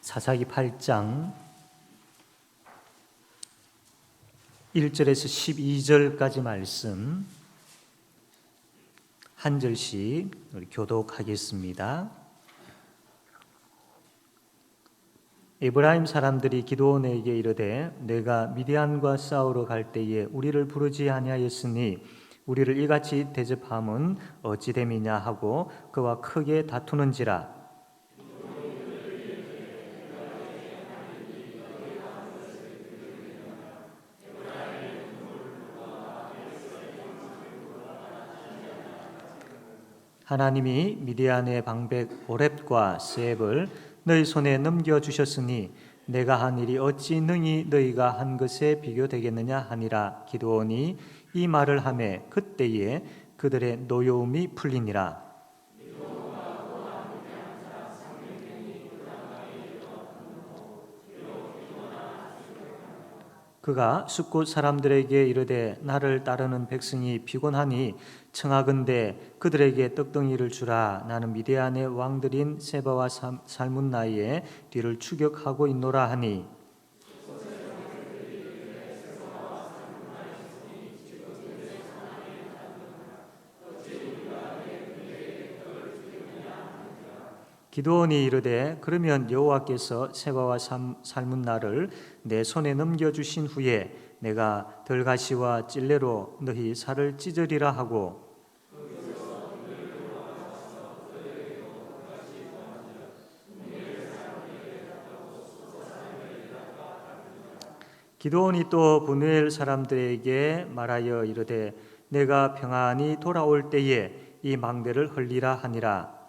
사사기 8장 1절에서 12절까지 말씀 한 절씩 우리 교독하겠습니다. 에브라임 사람들이 기드온에게 이르되 내가 미디안과 싸우러 갈 때에 우리를 부르지 아니하였으니 우리를 이같이 대접함은 어찌 됨이냐 하고 그와 크게 다투는지라. 하나님이 미디안의 방백 오렙과 스앱을 너희 손에 넘겨주셨으니 내가 한 일이 어찌 능히 너희가 한 것에 비교되겠느냐 하니라. 기드온이 이 말을 하매 그때에 그들의 노여움이 풀리니라. 그가 숫곳 사람들에게 이르되 나를 따르는 백성이 피곤하니 청하건대 그들에게 떡덩이를 주라. 나는 미디안의 왕들인 세바와 살문나의 뒤를 추격하고 있노라 하니 기드온이 이르되 그러면 여호와께서 세바와 살문나를 내 손에 넘겨주신 후에 내가 덜가시와 찔레로 너희 살을 찢으리라 하고 기드온이 또 브누엘 사람들에게 말하여 이르되 내가 평안히 돌아올 때에 이 망대를 헐리라 하니라.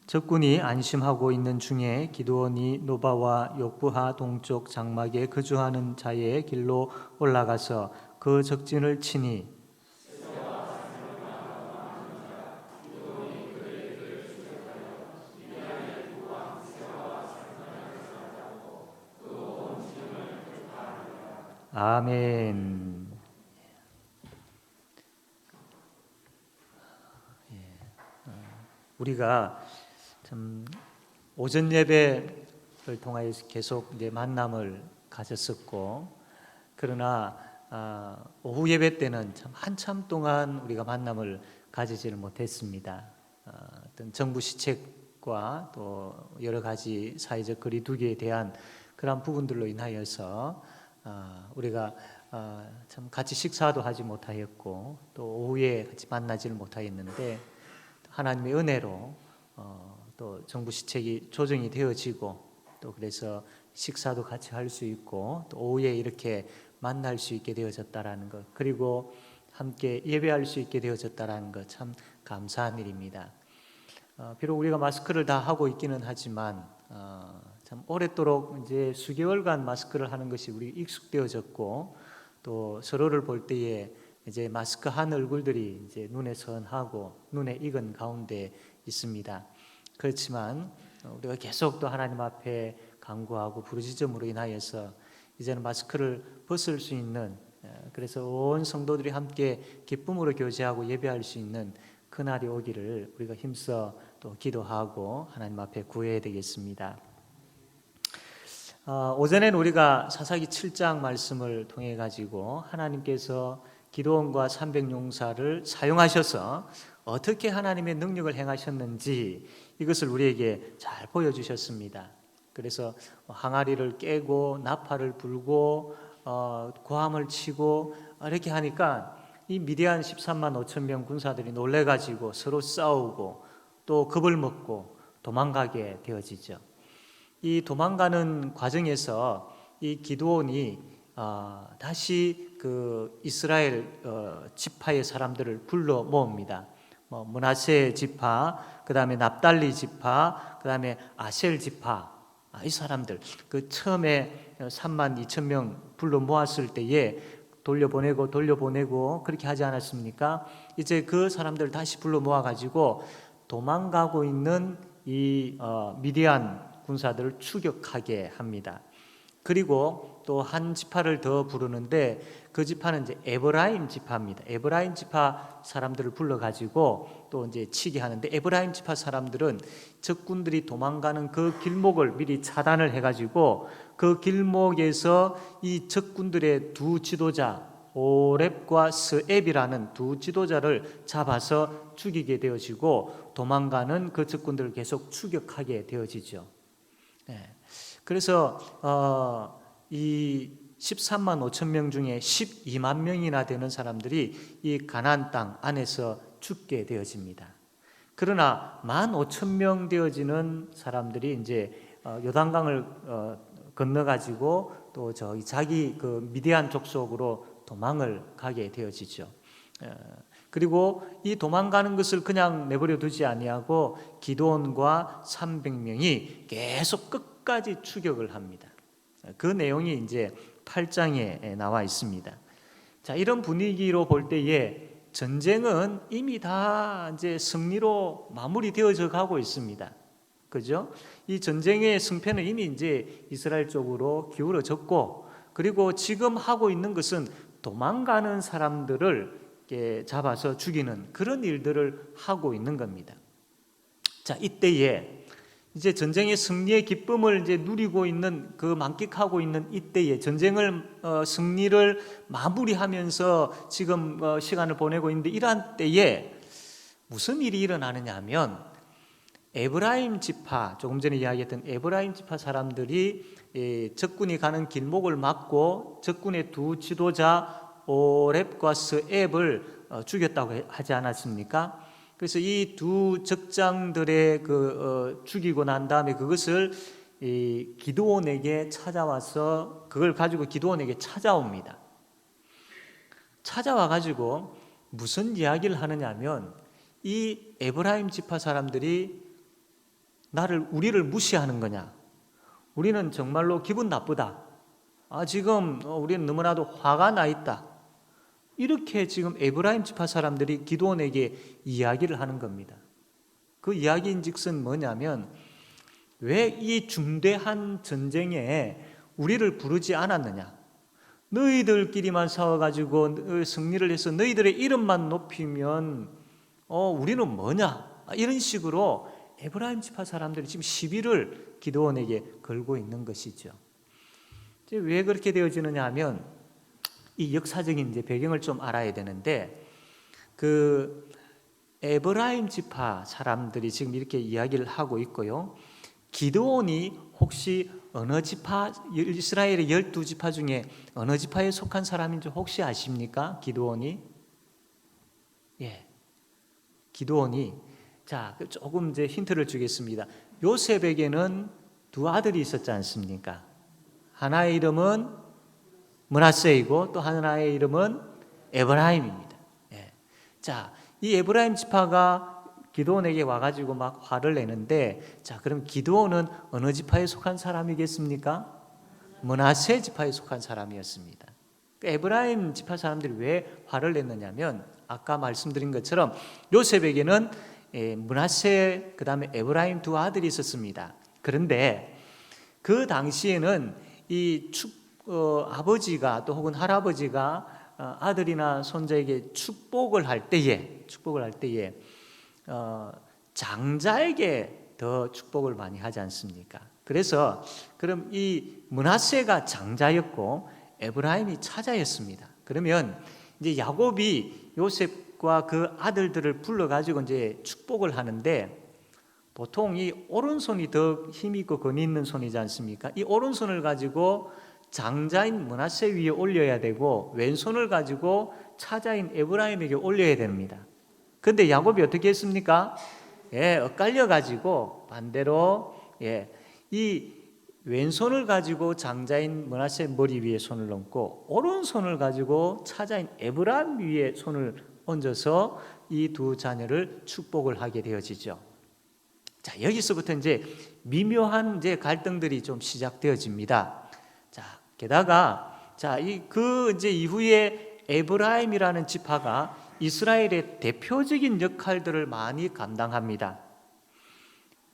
적군이 안심하고 있는 중에 기드온이 노바와 욕부하 동쪽 장막에 거주하는 자의 길로 올라가서 그 적진을 치니 아멘. 우리가 참 오전 예배를 통하여서 계속 이제 만남을 가졌었고, 그러나 오후 예배 때는 참 한참 동안 우리가 만남을 가지지를 못했습니다. 어떤 정부 시책과 또 여러 가지 사회적 거리두기에 대한 그런 부분들로 인하여서 우리가 참 같이 식사도 하지 못하였고 또 오후에 같이 만나지를 못하였는데 하나님의 은혜로 또 정부 시책이 조정이 되어지고 또 그래서 식사도 같이 할 수 있고 또 오후에 이렇게 만날 수 있게 되어졌다라는 것, 그리고 함께 예배할 수 있게 되어졌다라는 것 참 감사한 일입니다. 비록 우리가 마스크를 다 하고 있기는 하지만 참 오랫도록 이제 수개월간 마스크를 하는 것이 우리 익숙되어졌고 또 서로를 볼 때에 이제 마스크 한 얼굴들이 이제 눈에 선하고 눈에 익은 가운데 있습니다. 그렇지만 우리가 계속 또 하나님 앞에 간구하고 부르짖음으로 인하여서 이제는 마스크를 벗을 수 있는, 그래서 온 성도들이 함께 기쁨으로 교제하고 예배할 수 있는 그날이 오기를 우리가 힘써 또 기도하고 하나님 앞에 구해야 되겠습니다. 오전에는 우리가 사사기 7장 말씀을 통해 가지고 하나님께서 기드온과 300용사를 사용하셔서 어떻게 하나님의 능력을 행하셨는지 이것을 우리에게 잘 보여주셨습니다. 그래서 항아리를 깨고 나팔을 불고 고함을 치고 이렇게 하니까 이 미디안 13만 5천 명 군사들이 놀래가지고 서로 싸우고 또 겁을 먹고 도망가게 되어지죠. 이 도망가는 과정에서 이 기드온이 다시 그 이스라엘 지파의 사람들을 불러 모읍니다. 므낫세 지파, 그 다음에 납달리 지파, 그 다음에 아셀 지파, 이 사람들 그 처음에 3만 2천 명 불러 모았을 때에 돌려보내고 그렇게 하지 않았습니까? 이제 그 사람들 다시 불러 모아가지고 도망가고 있는 이 미디안 군사들을 추격하게 합니다. 그리고 또 한 지파를 더 부르는데 그 지파는 이제 에브라임 지파입니다. 에브라임 지파 사람들을 불러가지고 또 이제 치게 하는데, 에브라임 지파 사람들은 적군들이 도망가는 그 길목을 미리 차단을 해가지고 그 길목에서 이 적군들의 두 지도자 오렙과 스앱이라는 두 지도자를 잡아서 죽이게 되어지고 도망가는 그 적군들을 계속 추격하게 되어지죠. 그래서 이 13만 5천 명 중에 12만 명이나 되는 사람들이 이 가나안 땅 안에서 죽게 되어집니다. 그러나 15,000명 되어지는 사람들이 이제 요단강을 건너가지고 또 저기 자기 그 미디안 족속으로 도망을 가게 되어지죠. 그리고 이 도망가는 것을 그냥 내버려 두지 아니하고 기드온과 300명이 계속 끝까지 추격을 합니다. 그 내용이 이제 8장에 나와 있습니다. 자, 이런 분위기로 볼 때에 전쟁은 이미 다 이제 승리로 마무리되어져 가고 있습니다. 그죠? 이 전쟁의 승패는 이미 이제 이스라엘 쪽으로 기울어졌고, 그리고 지금 하고 있는 것은 도망가는 사람들을 잡아서 죽이는 그런 일들을 하고 있는 겁니다. 자, 이때에 이제 전쟁의 승리의 기쁨을 이제 누리고 있는, 그 만끽하고 있는 이때에 전쟁을 승리를 마무리하면서 지금 시간을 보내고 있는데, 이러한 때에 무슨 일이 일어나느냐 하면 에브라임 지파, 조금 전에 이야기했던 에브라임 지파 사람들이 적군이 가는 길목을 막고 적군의 두 지도자 오렙과 스앱을 죽였다고 하지 않았습니까? 그래서 이 두 적장들의 죽이고 난 다음에 그것을 이 기드온에게 찾아와서 그걸 가지고 기드온에게 찾아옵니다. 찾아와 가지고 무슨 이야기를 하느냐면, 이 에브라임 지파 사람들이 우리를 무시하는 거냐? 우리는 정말로 기분 나쁘다. 지금 우리는 너무나도 화가 나 있다. 이렇게 지금 에브라임 지파 사람들이 기드온에게 이야기를 하는 겁니다. 그 이야기인즉슨 뭐냐면, 왜 이 중대한 전쟁에 우리를 부르지 않았느냐? 너희들끼리만 싸워가지고 승리를 해서 너희들의 이름만 높이면 우리는 뭐냐? 이런 식으로 에브라임 지파 사람들이 지금 시비를 기드온에게 걸고 있는 것이죠. 왜 그렇게 되어지느냐 하면, 이 역사적인 이제 배경을 좀 알아야 되는데, 그 에브라임 지파 사람들이 지금 이렇게 이야기를 하고 있고요. 기드온이 혹시 어느 지파, 이스라엘의 12지파 중에 어느 지파에 속한 사람인지 혹시 아십니까? 기드온이? 기드온이, 자, 조금 이제 힌트를 주겠습니다. 요셉에게는 두 아들이 있었지 않습니까? 하나의 이름은 므낫세이고 또 하나의 이름은 에브라임입니다. 자, 이 에브라임 지파가 기드온에게 와가지고 막 화를 내는데, 자, 그럼 기드온은 어느 지파에 속한 사람이겠습니까? 므낫세 지파에 속한 사람이었습니다. 에브라임 지파 사람들이 왜 화를 냈느냐면, 아까 말씀드린 것처럼 요셉에게는 므낫세 그 다음에 에브라임 두 아들이 있었습니다. 그런데 그 당시에는 이 아버지가 또 혹은 할아버지가 아들이나 손자에게 축복을 할 때에 장자에게 더 축복을 많이 하지 않습니까? 그래서 그럼 이 므낫세가 장자였고 에브라임이 차자였습니다. 그러면 이제 야곱이 요셉과 그 아들들을 불러가지고 이제 축복을 하는데, 보통 이 오른손이 더 힘 있고 권위 있는 손이지 않습니까? 이 오른손을 가지고 장자인 므낫세 위에 올려야 되고, 왼손을 가지고 차자인 에브라임에게 올려야 됩니다. 그런데 야곱이 어떻게 했습니까? 엇갈려 가지고 반대로 이 왼손을 가지고 장자인 므낫세 머리 위에 손을 얹고, 오른손을 가지고 차자인 에브라임 위에 손을 얹어서 이 두 자녀를 축복을 하게 되어지죠. 자, 여기서부터 이제 미묘한 이제 갈등들이 좀 시작되어집니다. 자, 게다가 이제 이후에 에브라임이라는 지파가 이스라엘의 대표적인 역할들을 많이 감당합니다.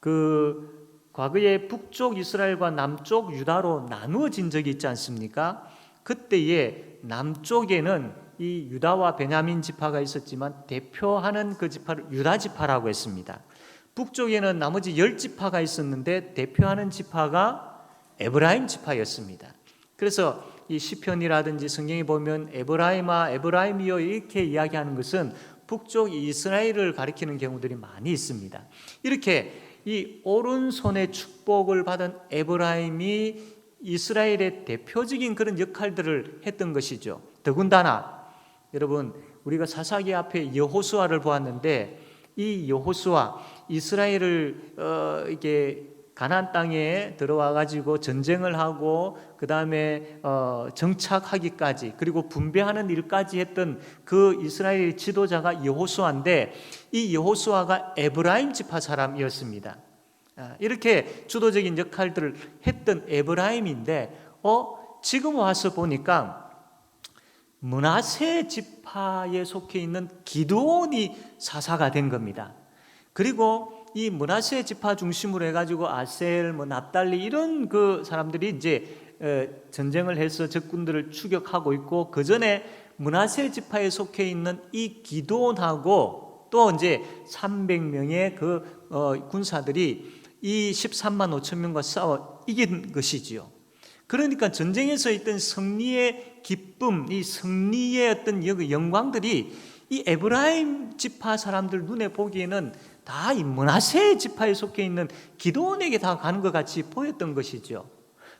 그 과거에 북쪽 이스라엘과 남쪽 유다로 나누어진 적이 있지 않습니까? 그때에 남쪽에는 이 유다와 베냐민 지파가 있었지만 대표하는 그 지파를 유다 지파라고 했습니다. 북쪽에는 나머지 10지파가 있었는데 대표하는 지파가 에브라임 지파였습니다. 그래서 이 시편이라든지 성경에 보면 에브라임아 에브라임이여 이렇게 이야기하는 것은 북쪽 이스라엘을 가리키는 경우들이 많이 있습니다. 이렇게 이 오른손의 축복을 받은 에브라임이 이스라엘의 대표적인 그런 역할들을 했던 것이죠. 더군다나 여러분 우리가 사사기 앞에 여호수아를 보았는데 이 여호수아 이스라엘을 이게 가나안 땅에 들어와 가지고 전쟁을 하고 그 다음에 정착하기까지 그리고 분배하는 일까지 했던 그 이스라엘 지도자가 여호수아인데 이 여호수아가 에브라임 지파 사람이었습니다. 이렇게 주도적인 역할들을 했던 에브라임인데 지금 와서 보니까 므낫세 지파에 속해 있는 기드온이 사사가 된 겁니다. 그리고 이 므낫세 지파 중심으로 해가지고 아셀, 납달리 이런 그 사람들이 이제 전쟁을 해서 적군들을 추격하고 있고 그 전에 므낫세 지파에 속해 있는 이 기드온하고 또 이제 300명의 그 군사들이 이 13만 5천 명과 싸워 이긴 것이지요. 그러니까 전쟁에서 있던 승리의 기쁨, 이 승리의 어떤 영광들이 이 에브라임 지파 사람들 눈에 보기에는 다 이 므낫세 지파에 속해 있는 기드온에게 다 가는 것 같이 보였던 것이죠.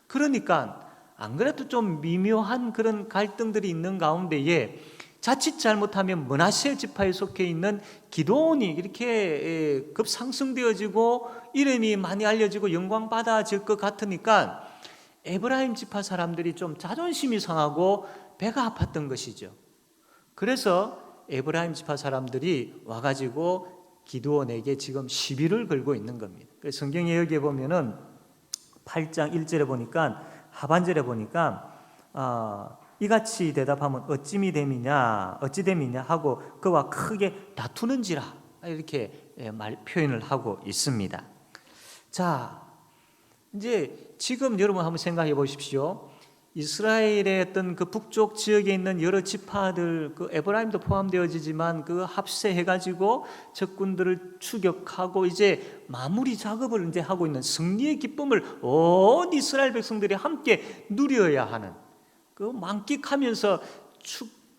그러니까 안 그래도 좀 미묘한 그런 갈등들이 있는 가운데에 자칫 잘못하면 므낫세 지파에 속해 있는 기드온이 이렇게 급상승되어지고 이름이 많이 알려지고 영광받아질 것 같으니까 에브라임 지파 사람들이 좀 자존심이 상하고 배가 아팠던 것이죠. 그래서 에브라임 지파 사람들이 와가지고 기드온에게 지금 시비를 걸고 있는 겁니다. 성경에 여기에 보면은 8장 1절에 보니까 하반절에 보니까 이같이 대답하면 어찌 됨이냐 하고 그와 크게 다투는지라 이렇게 표현을 하고 있습니다. 자, 이제 지금 여러분 한번 생각해 보십시오. 이스라엘의 어떤 그 북쪽 지역에 있는 여러 지파들, 그 에브라임도 포함되어지지만 그 합세해가지고 적군들을 추격하고 이제 마무리 작업을 이제 하고 있는 승리의 기쁨을 온 이스라엘 백성들이 함께 누려야 하는 그 만끽하면서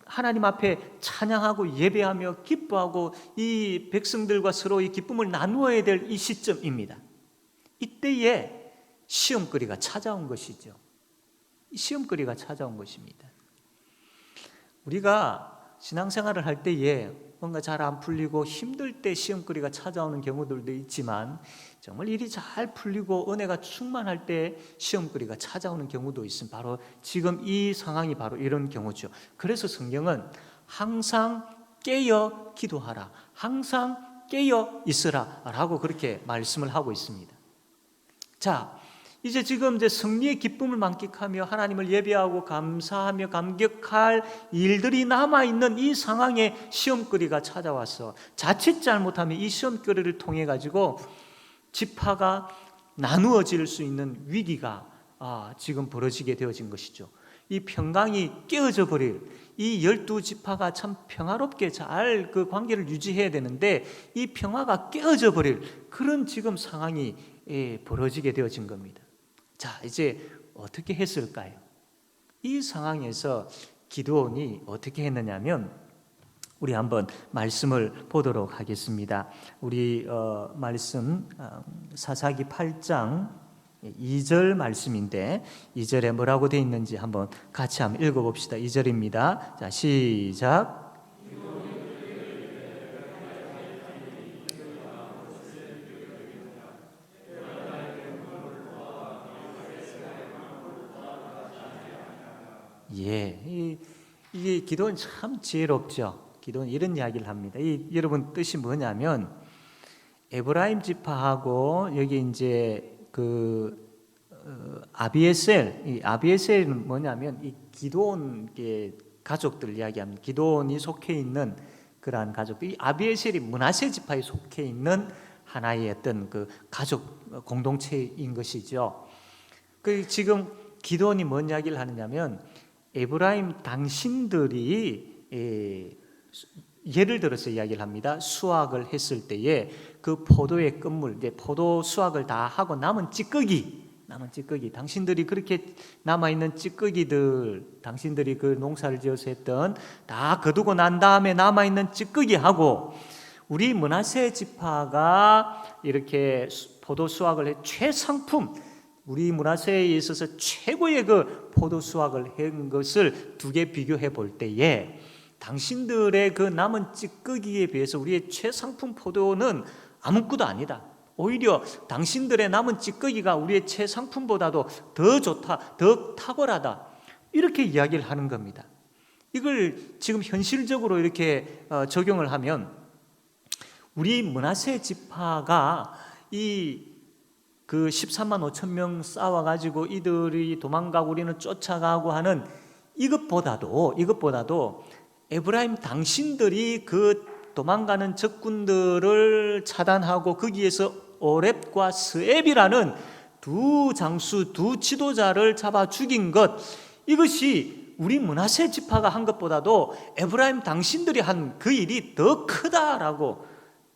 하나님 앞에 찬양하고 예배하며 기뻐하고 이 백성들과 서로 이 기쁨을 나누어야 될 이 시점입니다. 이때에 시험거리가 찾아온 것이죠. 시험거리가 찾아온 것입니다. 우리가 신앙생활을 할 때에 뭔가 잘 안 풀리고 힘들 때 시험거리가 찾아오는 경우들도 있지만 정말 일이 잘 풀리고 은혜가 충만할 때 시험거리가 찾아오는 경우도 있습니다. 바로 지금 이 상황이 바로 이런 경우죠. 그래서 성경은 항상 깨어 기도하라, 항상 깨어 있으라 라고 그렇게 말씀을 하고 있습니다. 자, 이제 지금 승리의 기쁨을 만끽하며 하나님을 예배하고 감사하며 감격할 일들이 남아있는 이 상황에 시험거리가 찾아와서 자칫 잘못하면 이 시험거리를 통해 가지고 지파가 나누어질 수 있는 위기가 지금 벌어지게 되어진 것이죠. 이 평강이 깨어져 버릴, 이 12지파가 참 평화롭게 잘 그 관계를 유지해야 되는데 이 평화가 깨어져 버릴 그런 지금 상황이 벌어지게 되어진 겁니다. 자, 이제 어떻게 했을까요? 이 상황에서 기드온이 어떻게 했느냐면 우리 한번 말씀을 보도록 하겠습니다. 우리 말씀 사사기 8장 2절 말씀인데 2절에 뭐라고 되어 있는지 한번 같이 한번 읽어봅시다. 2절입니다. 자, 시작. 이게 기도는 참 지혜롭죠. 기도는 이런 이야기를 합니다. 여러분 뜻이 뭐냐면 에브라임 지파하고 여기 이제 그 아비에셀, 이 아비에셀은 뭐냐면 이 기드온의 가족들 이야기합니다. 기드온이 속해 있는 그러한 가족들. 이 아비에셀이 므낫세 지파에 속해 있는 하나의 어떤 그 가족 공동체인 것이죠. 그 지금 기도원이 뭔 이야기를 하느냐면 에브라임 당신들이 예를 들어서 이야기를 합니다. 수확을 했을 때에 그 포도의 끝물, 이제 포도 수확을 다 하고 남은 찌꺼기, 당신들이 그렇게 남아있는 찌꺼기들, 당신들이 그 농사를 지어서 했던 다 거두고 난 다음에 남아있는 찌꺼기하고 우리 므낫세 지파가 이렇게 포도 수확을 해 최상품, 우리 므낫세에 있어서 최고의 그 포도 수확을 한 것을 두 개 비교해 볼 때에 당신들의 그 남은 찌꺼기에 비해서 우리의 최상품 포도는 아무것도 아니다. 오히려 당신들의 남은 찌꺼기가 우리의 최상품보다도 더 좋다, 더 탁월하다. 이렇게 이야기를 하는 겁니다. 이걸 지금 현실적으로 이렇게 적용을 하면 우리 므낫세 지파가 그 13만 5천 명 싸워가지고 이들이 도망가고 우리는 쫓아가고 하는 이것보다도 에브라임 당신들이 그 도망가는 적군들을 차단하고 거기에서 오렙과 스앱이라는 두 장수, 두 지도자를 잡아 죽인 것, 이것이 우리 므낫세 지파가 한 것보다도 에브라임 당신들이 한 그 일이 더 크다라고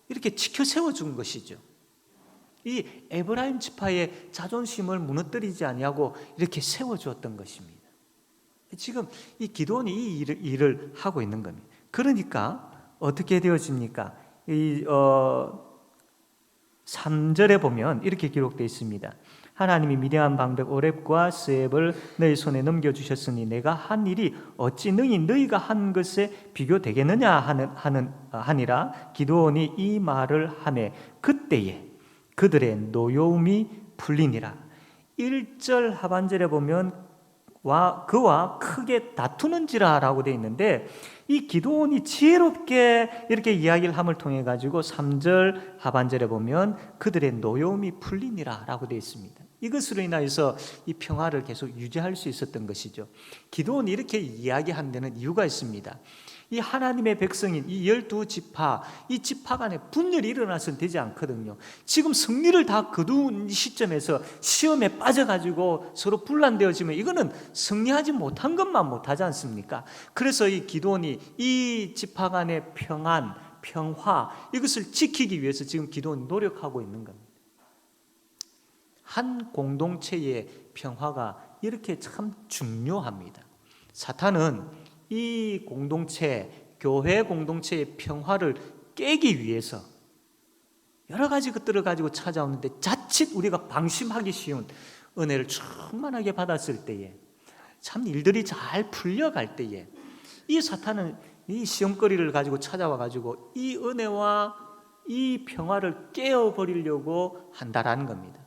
이렇게 지켜 세워준 것이죠. 이 에브라임 지파의 자존심을 무너뜨리지 아니하고 이렇게 세워주었던 것입니다. 지금 이 기도원이 이 일을 하고 있는 겁니다. 그러니까 어떻게 되어집니까? 3절에 보면 이렇게 기록되어 있습니다. 하나님이 미디안 방백 오렙과 스앱을 너희 손에 넘겨주셨으니 내가 한 일이 어찌 능히 너희가 한 것에 비교되겠느냐 하니라. 기도원이 이 말을 하매 그때에 그들의 노여움이 풀리니라. 1절 하반절에 보면 그와 크게 다투는지라 라고 되어 있는데 이 기도원이 지혜롭게 이렇게 이야기를 함을 통해 가지고 3절 하반절에 보면 그들의 노여움이 풀리니라 라고 되어 있습니다. 이것으로 인하여서 이 평화를 계속 유지할 수 있었던 것이죠. 기도원이 이렇게 이야기한 데는 이유가 있습니다. 이 하나님의 백성인 이 12지파, 이 지파 간에 분열이 일어나서는 되지 않거든요. 지금 승리를 다 거둔 시점에서 시험에 빠져가지고 서로 분란되어지면 이거는 승리하지 못한 것만 못하지 않습니까? 그래서 이 기도원이 이 지파 간의 평안, 평화, 이것을 지키기 위해서 지금 기도원이 노력하고 있는 겁니다. 한 공동체의 평화가 이렇게 참 중요합니다. 사탄은 이 공동체, 교회 공동체의 평화를 깨기 위해서 여러 가지 것들을 가지고 찾아오는데 자칫 우리가 방심하기 쉬운 은혜를 충만하게 받았을 때에 참 일들이 잘 풀려갈 때에 이 사탄은 이 시험거리를 가지고 찾아와 가지고 이 은혜와 이 평화를 깨어버리려고 한다라는 겁니다.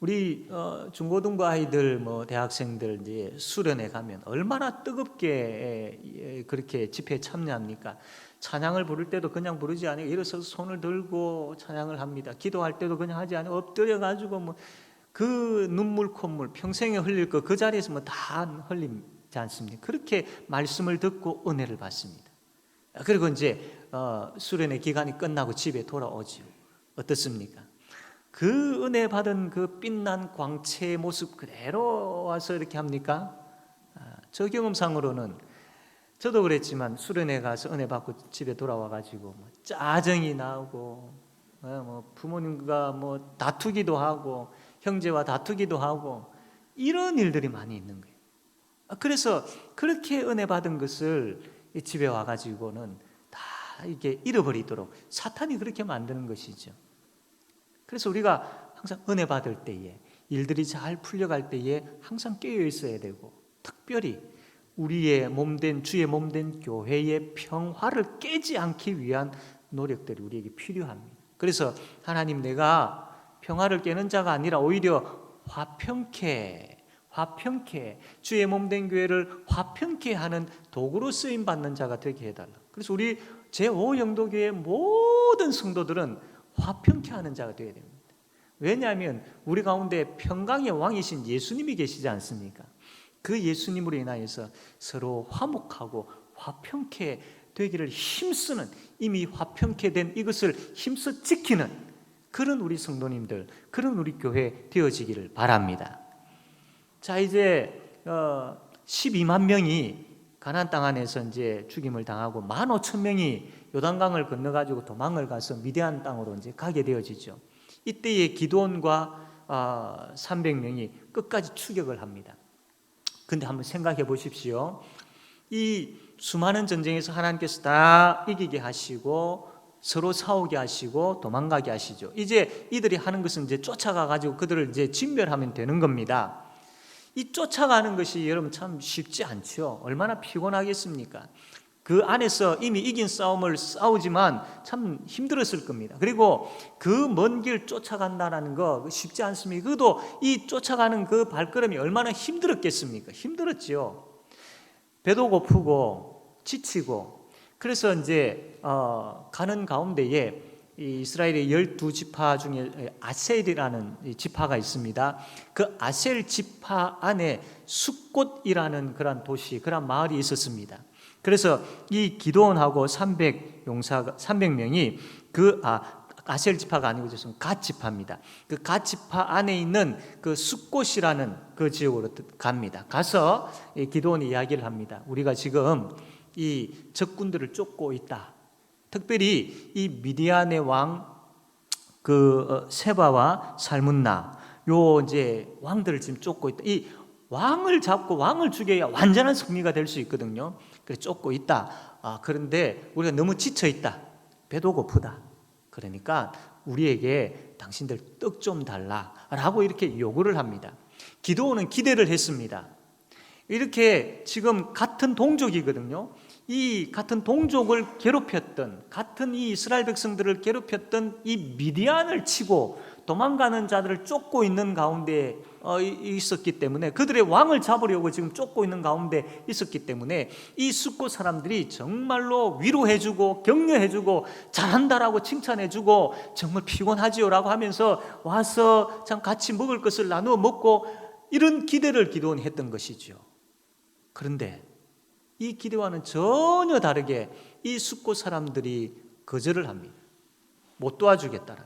우리 중고등부 아이들, 대학생들 이제 수련회 가면 얼마나 뜨겁게 그렇게 집회에 참여합니까? 찬양을 부를 때도 그냥 부르지 않아요. 일어서서 손을 들고 찬양을 합니다. 기도할 때도 그냥 하지 않아요. 엎드려 가지고 그 눈물 콧물 평생에 흘릴 거 그 자리에서 다 흘리지 않습니까? 그렇게 말씀을 듣고 은혜를 받습니다. 그리고 이제 수련회 기간이 끝나고 집에 돌아오죠. 어떻습니까? 그 은혜 받은 그 빛난 광채의 모습 그대로 와서 이렇게 합니까? 저 경험상으로는 저도 그랬지만 수련회 가서 은혜 받고 집에 돌아와 가지고 짜증이 나고 부모님과 다투기도 하고 형제와 다투기도 하고 이런 일들이 많이 있는 거예요. 그래서 그렇게 은혜 받은 것을 집에 와 가지고는 다 이렇게 잃어버리도록 사탄이 그렇게 만드는 것이죠. 그래서 우리가 항상 은혜 받을 때에 일들이 잘 풀려갈 때에 항상 깨어 있어야 되고 특별히 우리의 몸된 주의 몸된 교회의 평화를 깨지 않기 위한 노력들이 우리에게 필요합니다. 그래서 하나님 내가 평화를 깨는 자가 아니라 오히려 화평케 주의 몸된 교회를 화평케 하는 도구로 쓰임 받는 자가 되게 해달라. 그래서 우리 제5영도교회 모든 성도들은 화평케 하는 자가 되어야 됩니다. 왜냐하면 우리 가운데 평강의 왕이신 예수님이 계시지 않습니까? 그 예수님으로 인하여서 서로 화목하고 화평케 되기를 힘쓰는, 이미 화평케 된 이것을 힘써 지키는 그런 우리 성도님들, 그런 우리 교회 되어지기를 바랍니다. 자, 이제 12만 명이 가나안 땅 안에서 이제 죽임을 당하고 15,000명이 요단강을 건너가지고 도망을 가서 미디안 땅으로 이제 가게 되어지죠. 이때에 기드온과 300명이 끝까지 추격을 합니다. 근데 한번 생각해 보십시오. 이 수많은 전쟁에서 하나님께서 다 이기게 하시고 서로 싸우게 하시고 도망가게 하시죠. 이제 이들이 하는 것은 이제 쫓아가 가지고 그들을 이제 진멸하면 되는 겁니다. 이 쫓아가는 것이 여러분 참 쉽지 않죠. 얼마나 피곤하겠습니까? 그 안에서 이미 이긴 싸움을 싸우지만 참 힘들었을 겁니다. 그리고 그 먼 길 쫓아간다는 거 쉽지 않습니다. 그것도 이 쫓아가는 그 발걸음이 얼마나 힘들었겠습니까? 힘들었지요. 배도 고프고 지치고. 그래서 이제 가는 가운데에 이 이스라엘의 12지파 중에 아셀이라는 지파가 있습니다. 그 아셀 지파 안에 숫곳이라는 그런 도시, 그런 마을이 있었습니다. 그래서 이 기드온하고 300명이 아셀 지파가 아니고 갓 지파입니다. 그 갓 지파 안에 있는 그 숫곳이라는 그 지역으로 갑니다. 가서 기드온이 이야기를 합니다. 우리가 지금 이 적군들을 쫓고 있다. 특별히 이 미디안의 왕 세바와 살문나 요 이제 왕들을 지금 쫓고 있다. 이 왕을 잡고 왕을 죽여야 완전한 승리가 될 수 있거든요. 그래서 쫓고 있다. 그런데 우리가 너무 지쳐 있다. 배도 고프다. 그러니까 우리에게 당신들 떡 좀 달라라고 이렇게 요구를 합니다. 기드온은 기대를 했습니다. 이렇게 지금 같은 동족이거든요. 이 같은 동족을 괴롭혔던, 같은 이 이스라엘 백성들을 괴롭혔던 이 미디안을 치고 도망가는 자들을 쫓고 있는 가운데 있었기 때문에, 그들의 왕을 잡으려고 지금 쫓고 있는 가운데 있었기 때문에 이 숫곳 사람들이 정말로 위로해주고 격려해주고 잘한다라고 칭찬해주고 정말 피곤하지요 라고 하면서 와서 참 같이 먹을 것을 나누어 먹고 이런 기대를 기도는 했던 것이죠. 그런데 이 기대와는 전혀 다르게 이 숫곳 사람들이 거절을 합니다. 못 도와주겠다는.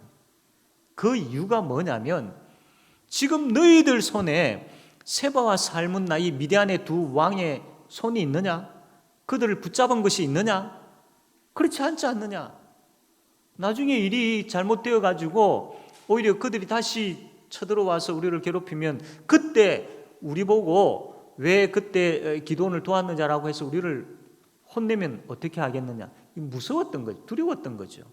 그 이유가 뭐냐면 지금 너희들 손에 세바와 살문나 이 미디안의 두 왕의 손이 있느냐? 그들을 붙잡은 것이 있느냐? 그렇지 않지 않느냐? 나중에 일이 잘못되어 가지고 오히려 그들이 다시 쳐들어와서 우리를 괴롭히면 그때 우리 보고 왜 그때 기드온을 도왔느냐라고 해서 우리를 혼내면 어떻게 하겠느냐? 무서웠던 거죠. 두려웠던 거죠.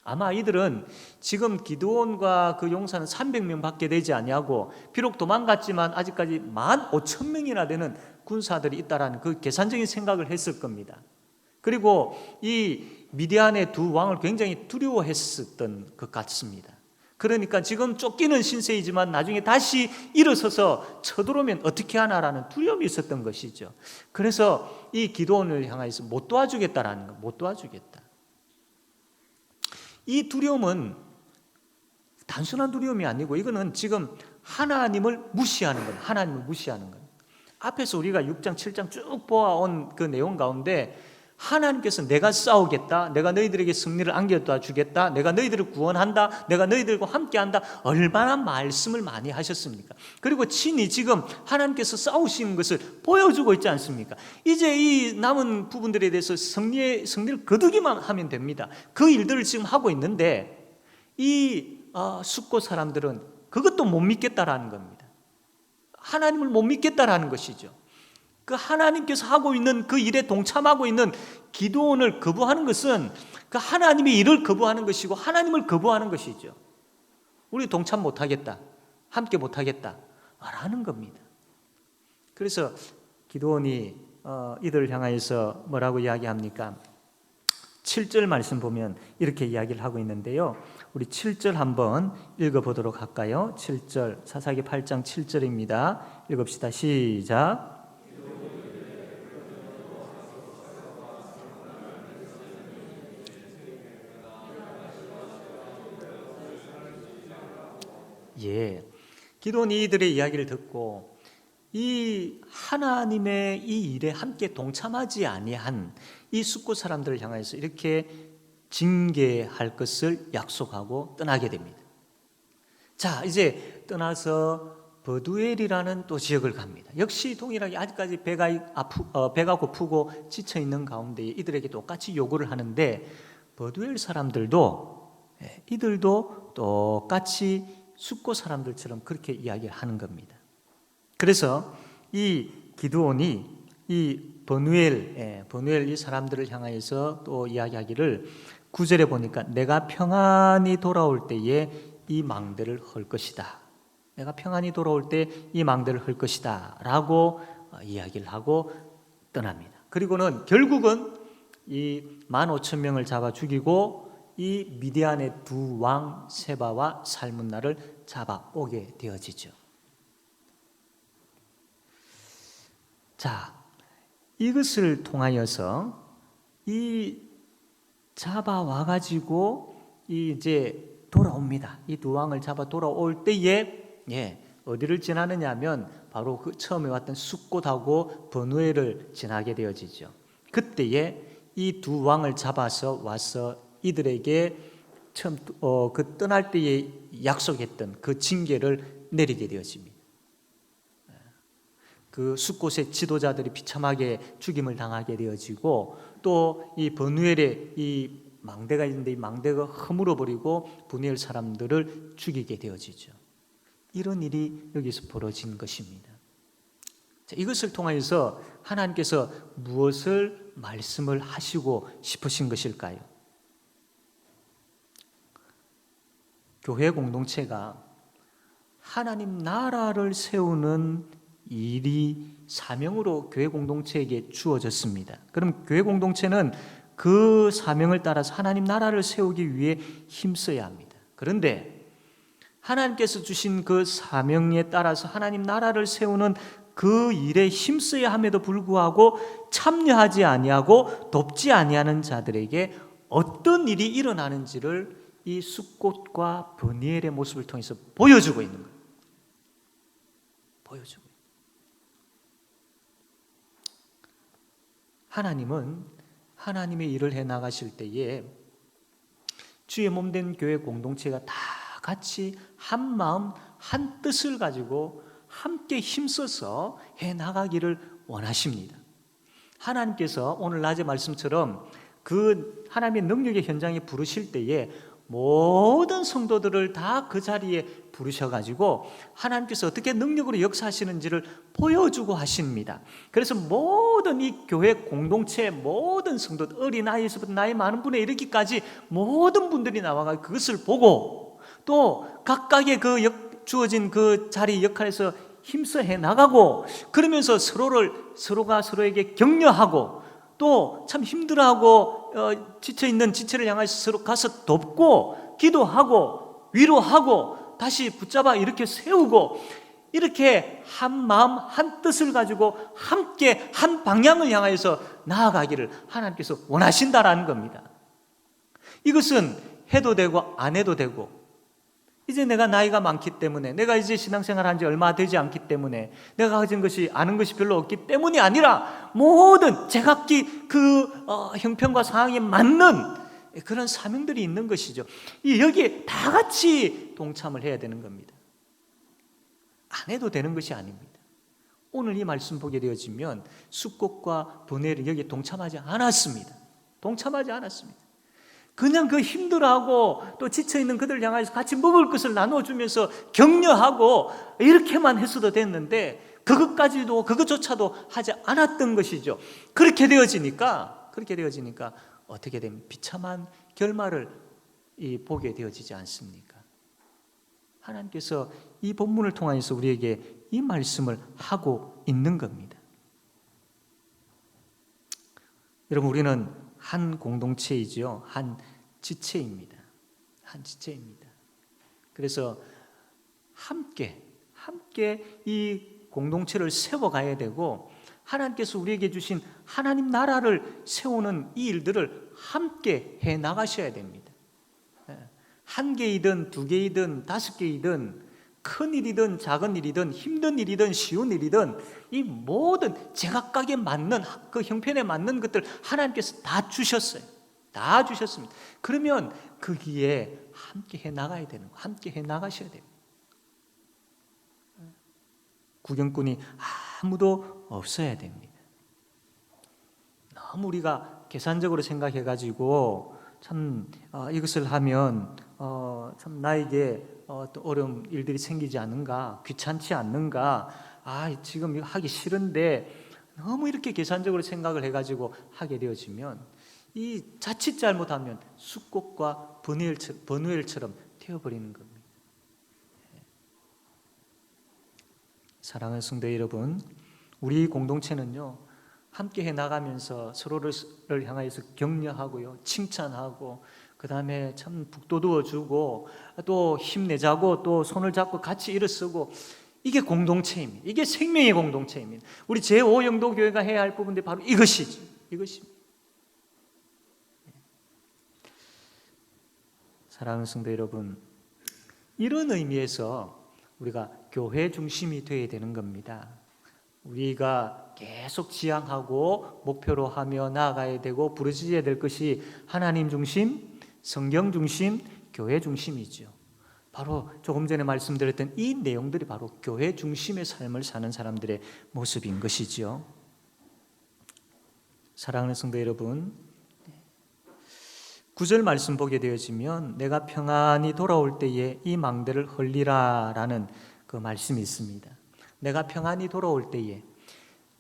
아마 이들은 지금 기드온과 그 용사는 300명 밖에 되지 아니하고 비록 도망갔지만 아직까지 15,000명이나 되는 군사들이 있다라는 그 계산적인 생각을 했을 겁니다. 그리고 이 미디안의 두 왕을 굉장히 두려워했었던 것 같습니다. 그러니까 지금 쫓기는 신세이지만 나중에 다시 일어서서 쳐들어오면 어떻게 하나라는 두려움이 있었던 것이죠. 그래서 이 기드온을 향해서 못 도와주겠다라는 거, 못 도와주겠다. 이 두려움은 단순한 두려움이 아니고 이거는 지금 하나님을 무시하는 거예요. 하나님을 무시하는 거예요. 앞에서 우리가 6장, 7장 쭉 보아온 그 내용 가운데 하나님께서 내가 싸우겠다, 내가 너희들에게 승리를 안겨다 주겠다, 내가 너희들을 구원한다, 내가 너희들과 함께한다, 얼마나 말씀을 많이 하셨습니까? 그리고 친히 지금 하나님께서 싸우시는 것을 보여주고 있지 않습니까? 이제 이 남은 부분들에 대해서 승리를 거두기만 하면 됩니다. 그 일들을 지금 하고 있는데 이 숫곳 사람들은 그것도 못 믿겠다라는 겁니다. 하나님을 못 믿겠다라는 것이죠. 그 하나님께서 하고 있는 그 일에 동참하고 있는 기드온을 거부하는 것은 그 하나님의 일을 거부하는 것이고 하나님을 거부하는 것이죠. 우리 동참 못하겠다, 함께 못하겠다 라는 겁니다. 그래서 기드온이 이들을 향하여서 뭐라고 이야기합니까? 7절 말씀 보면 이렇게 이야기를 하고 있는데요. 우리 7절 한번 읽어보도록 할까요? 7절, 사사기 8장 7절입니다. 읽읍시다. 시작. 예, 기드온이 이들의 이야기를 듣고 이 하나님의 이 일에 함께 동참하지 아니한 이 숙고 사람들을 향해서 이렇게 징계할 것을 약속하고 떠나게 됩니다. 자, 이제 떠나서 버두엘이라는 또 지역을 갑니다. 역시 동일하게 아직까지 배가 고프고 지쳐 있는 가운데 이들에게 똑같이 요구를 하는데, 버두엘 사람들도 이들도 똑같이 숙고 사람들처럼 그렇게 이야기를 하는 겁니다. 그래서 이 기드온이 이 버누엘 이 사람들을 향하여서 또 이야기하기를 9절에 보니까 내가 평안히 돌아올 때에 이 망대를 헐 것이다. 내가 평안히 돌아올 때 이 망대를 헐 것이다 라고 이야기를 하고 떠납니다. 그리고는 결국은 이 15,000명을 잡아 죽이고 이 미디안의 두 왕 세바와 살문나를 잡아오게 되어지죠. 자, 이것을 통하여서 이 잡아와 가지고 이제 돌아옵니다. 이 두 왕을 잡아 돌아올 때에 어디를 지나느냐 하면 바로 그 처음에 왔던 숫곳하고 버누엘을 지나게 되어지죠. 그때에 이 두 왕을 잡아서 와서 이들에게 처음 그 떠날 때에 약속했던 그 징계를 내리게 되어집니다. 그 숫곳의 지도자들이 비참하게 죽임을 당하게 되어지고, 또 이 버누엘의 이 망대가 있는데 이 망대가 허물어 버리고 버누엘 사람들을 죽이게 되어지죠. 이런 일이 여기서 벌어진 것입니다. 자, 이것을 통하여서 하나님께서 무엇을 말씀을 하시고 싶으신 것일까요? 교회 공동체가 하나님 나라를 세우는 일이 사명으로 교회 공동체에게 주어졌습니다. 그럼 교회 공동체는 그 사명을 따라서 하나님 나라를 세우기 위해 힘써야 합니다. 그런데 하나님께서 주신 그 사명에 따라서 하나님 나라를 세우는 그 일에 힘써야 함에도 불구하고 참여하지 아니하고 돕지 아니하는 자들에게 어떤 일이 일어나는지를 이 숫곳과 버니엘의 모습을 통해서 보여주고 있는 거예요. 보여주고. 하나님은 하나님의 일을 해 나가실 때에 주의 몸된 교회 공동체가 다 같이 한 마음 한 뜻을 가지고 함께 힘써서 해 나가기를 원하십니다. 하나님께서 오늘 낮의 말씀처럼 그 하나님의 능력의 현장에 부르실 때에 모든 성도들을 다 그 자리에 부르셔가지고 하나님께서 어떻게 능력으로 역사하시는지를 보여주고 하십니다. 그래서 모든 이 교회 공동체 모든 성도들, 어린아이에서부터 나이 많은 분에 이르기까지 모든 분들이 나와가 그것을 보고 또 각각의 그 주어진 그 자리 역할에서 힘써 해 나가고, 그러면서 서로가 서로에게 격려하고 또 참 힘들어하고 지쳐있는 지체를 향해서 서로 가서 돕고 기도하고 위로하고 다시 붙잡아 이렇게 세우고, 이렇게 한 마음 한 뜻을 가지고 함께 한 방향을 향해서 나아가기를 하나님께서 원하신다라는 겁니다. 이것은 해도 되고 안 해도 되고, 이제 내가 나이가 많기 때문에, 내가 이제 신앙생활 한 지 얼마 되지 않기 때문에, 내가 가진 것이 아는 것이 별로 없기 때문이 아니라 모든 제각기 그 형편과 상황에 맞는 그런 사명들이 있는 것이죠. 여기에 다 같이 동참을 해야 되는 겁니다. 안 해도 되는 것이 아닙니다. 오늘 이 말씀 보게 되어지면 숫곳과 버누엘은 여기에 동참하지 않았습니다. 그냥 그 힘들어하고 또 지쳐있는 그들을 향해서 같이 먹을 것을 나눠주면서 격려하고 이렇게만 했어도 됐는데 그것조차도 하지 않았던 것이죠. 그렇게 되어지니까 어떻게 되면 비참한 결말을 보게 되어지지 않습니까? 하나님께서 이 본문을 통해서 우리에게 이 말씀을 하고 있는 겁니다. 여러분, 우리는 한 공동체이죠. 한 지체입니다. 그래서 함께 이 공동체를 세워가야 되고, 하나님께서 우리에게 주신 하나님 나라를 세우는 이 일들을 함께 해 나가셔야 됩니다. 한 개이든 두 개이든 다섯 개이든 큰 일이든 작은 일이든 힘든 일이든 쉬운 일이든 이 모든 제각각에 맞는 그 형편에 맞는 것들 하나님께서 다 주셨어요. 다 주셨습니다. 그러면 거기에 함께 해 나가야 되는 거, 함께 해 나가셔야 돼요. 구경꾼이 아무도 없어야 됩니다. 너무 우리가 계산적으로 생각해가지고 참 이것을 하면 참 나에게 또 어려운 일들이 생기지 않는가, 귀찮지 않는가, 지금 이거 하기 싫은데 너무 이렇게 계산적으로 생각을 해가지고 하게 되어지면 이 자칫 잘못하면 숫꽃과 버누엘처럼 되어버리는 겁니다. 사랑하는 성도 여러분, 우리 공동체는요 함께 해 나가면서 서로를 향하여서 격려하고요, 칭찬하고, 그 다음에 참 북돋워 주고, 또 힘내자고, 또 손을 잡고 같이 일어서고, 이게 공동체입니다. 이게 생명의 공동체입니다. 우리 제5영도교회가 해야 할 부분들이 바로 이것이죠. 이것입니다. 사랑하는 성도 여러분, 이런 의미에서 우리가 교회 중심이 되어야 되는 겁니다. 우리가 계속 지향하고 목표로 하며 나아가야 되고 부르짖어야 될 것이 하나님 중심, 성경 중심, 교회 중심이죠. 바로 조금 전에 말씀드렸던 이 내용들이 바로 교회 중심의 삶을 사는 사람들의 모습인 것이죠. 사랑하는 성도 여러분, 9절 말씀 보게 되어지면 내가 평안히 돌아올 때에 이 망대를 헐리라 라는 그 말씀이 있습니다. 내가 평안히 돌아올 때에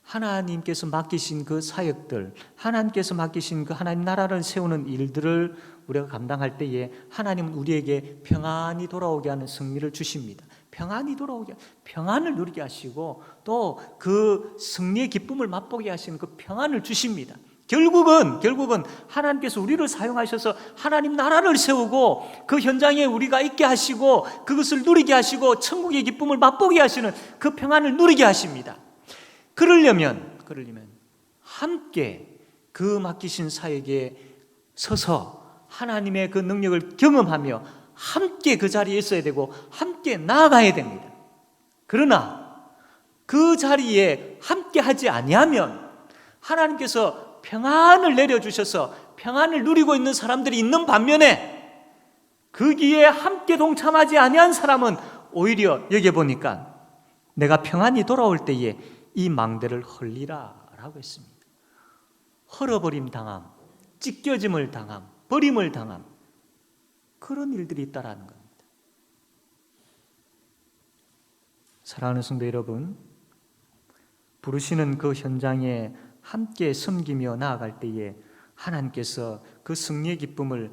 하나님께서 맡기신 그 사역들, 하나님께서 맡기신 그 하나님 나라를 세우는 일들을 우리가 감당할 때에 하나님은 우리에게 평안히 돌아오게 하는 승리를 주십니다. 평안히 돌아오게, 평안을 누리게 하시고 또 그 승리의 기쁨을 맛보게 하시는 그 평안을 주십니다. 결국은 하나님께서 우리를 사용하셔서 하나님 나라를 세우고 그 현장에 우리가 있게 하시고 그것을 누리게 하시고 천국의 기쁨을 맛보게 하시는 그 평안을 누리게 하십니다. 그러려면 함께 그 맡기신 사역에 서서 하나님의 그 능력을 경험하며 함께 그 자리에 있어야 되고 함께 나아가야 됩니다. 그러나 그 자리에 함께 하지 아니하면 하나님께서 평안을 내려주셔서 평안을 누리고 있는 사람들이 있는 반면에 거기에 함께 동참하지 아니한 사람은 오히려 여기 보니까 내가 평안히 돌아올 때에 이 망대를 헐리라 라고 했습니다. 헐어버림 당함, 찢겨짐을 당함, 버림을 당함, 그런 일들이 있다라는 겁니다. 사랑하는 성도 여러분, 부르시는 그 현장에 함께 섬기며 나아갈 때에 하나님께서 그 승리의 기쁨을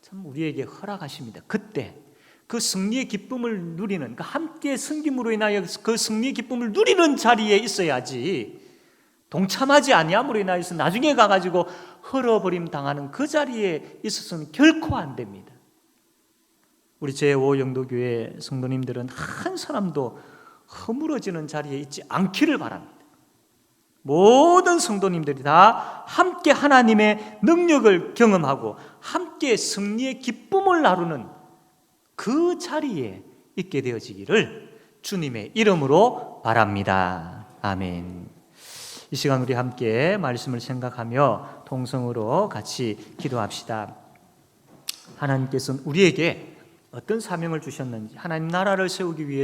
참 우리에게 허락하십니다. 그때 그 승리의 기쁨을 누리는, 그 함께 섬김으로 인하여 그 승리의 기쁨을 누리는 자리에 있어야지 동참하지 아니함으로 인하여서 나중에 가가지고 헐어버림 당하는 그 자리에 있어서는 결코 안 됩니다. 우리 제5영도교회 성도님들은 한 사람도 허물어지는 자리에 있지 않기를 바랍니다. 모든 성도님들이 다 함께 하나님의 능력을 경험하고 함께 승리의 기쁨을 나누는 그 자리에 있게 되어지기를 주님의 이름으로 바랍니다. 아멘. 이 시간 우리 함께 말씀을 생각하며 통성으로 같이 기도합시다. 하나님께서는 우리에게 어떤 사명을 주셨는지, 하나님 나라를 세우기 위해서